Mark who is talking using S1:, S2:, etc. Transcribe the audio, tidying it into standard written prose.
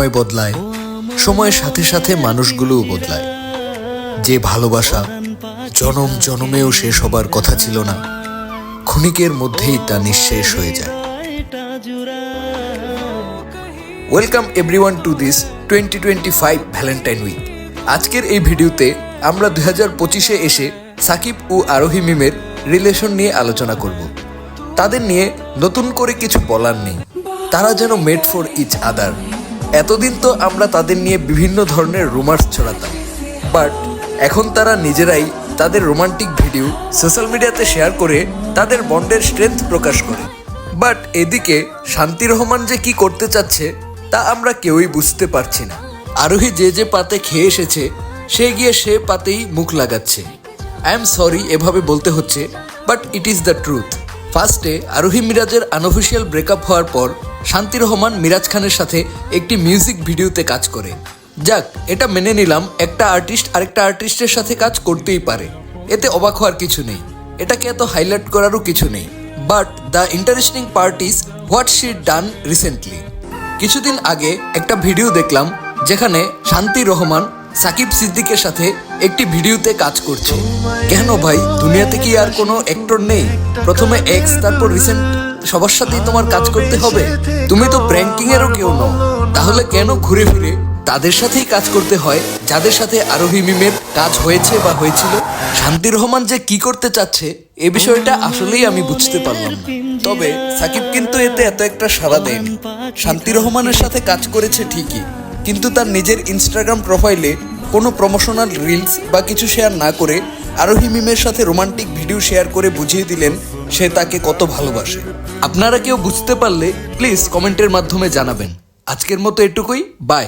S1: সময় বদলায়, সময়ের সাথে সাথে মানুষগুলোও বদলায়। যে ভালোবাসা জনম জনমেও শেষ হবার কথা ছিল না, ক্ষণিকের মধ্যেই তা নিঃশেষ হয়ে যায়। Welcome everyone to this 2025 Valentine week. আজকের এই ভিডিওতে আমরা 2025-এ এসে সাকিব ও আরোহী মিমের রিলেশন নিয়ে আলোচনা করব। তাদের নিয়ে নতুন করে কিছু বলার নেই, তারা যেন মেড ফর ইচ আদার। এতদিন তো আমরা তাদের নিয়ে বিভিন্ন ধরনের রুমার্স ছড়াতাম, বাট এখন তারা নিজেরাই তাদের রোমান্টিক ভিডিও সোশ্যাল মিডিয়াতে শেয়ার করে তাদের বন্ডের স্ট্রেংথ প্রকাশ করে। বাট এদিকে শান্তি রহমান যে কি করতে চাচ্ছে তা আমরা কেউই বুঝতে পারছি না। আরোহী যে পাতে খেয়ে এসেছে সে গিয়ে সে পাতেই মুখ লাগাচ্ছে। আই এম সরি এভাবে বলতে হচ্ছে, but it is the truth. ফার্স্টে আরোহী মিরাজের আনঅফিসিয়াল ব্রেকআপ হওয়ার পর শান্তি রহমান মিরাজ খানের সাথে একটি মিউজিক ভিডিওতে কাজ করে। যাক, এটা মেনে নিলাম, একটা আর্টিস্ট আরেকটা আর্টিস্টের সাথে কাজ করতেই পারে, এতে অবাক হওয়ার কিছু নেই, এটাকে এত হাইলাইট করারও কিছু নেই। But the interesting part is what she done recently. কিছুদিন আগে একটা ভিডিও দেখলাম যেখানে শান্তি রহমান সাকিব সিদ্দিকের সাথে একটি ভিডিওতে কাজ করছে। কেন ভাই, দুনিয়াতে কি আর কোনো অ্যাক্টর নেই? প্রথমে এক্স, তারপর রিসেন্ট, সবার সাথেই তোমার কাজ করতে হবে? তুমি তো প্র্যাঙ্কিং এরও কেউ নও, তাহলে কেন ঘুরে ফিরে তাদের সাথেই কাজ করতে হয় যাদের সাথে আরোহী মিমের কাজ হয়েছে বা হয়েছিল? শান্তি রহমান যে কি করতে চাচ্ছে এ বিষয়টা আসলেই আমি বুঝতে পারলাম না। তবে সাকিব কিন্তু এতে এত একটা সাড়া দেয়নি। শান্তি রহমানের সাথে কাজ করেছে ঠিকই, কিন্তু তার নিজের ইনস্টাগ্রাম প্রোফাইলে কোনো প্রমোশনাল রিলস বা কিছু শেয়ার না করে আরোহী মিমের সাথে রোমান্টিক ভিডিও শেয়ার করে বুঝিয়ে দিলেন সে তাকে কত ভালোবাসে। আপনারা কেউ বুঝতে পারলে প্লিজ কমেন্টের মাধ্যমে জানাবেন। আজকের মতো এটুকুই, বাই।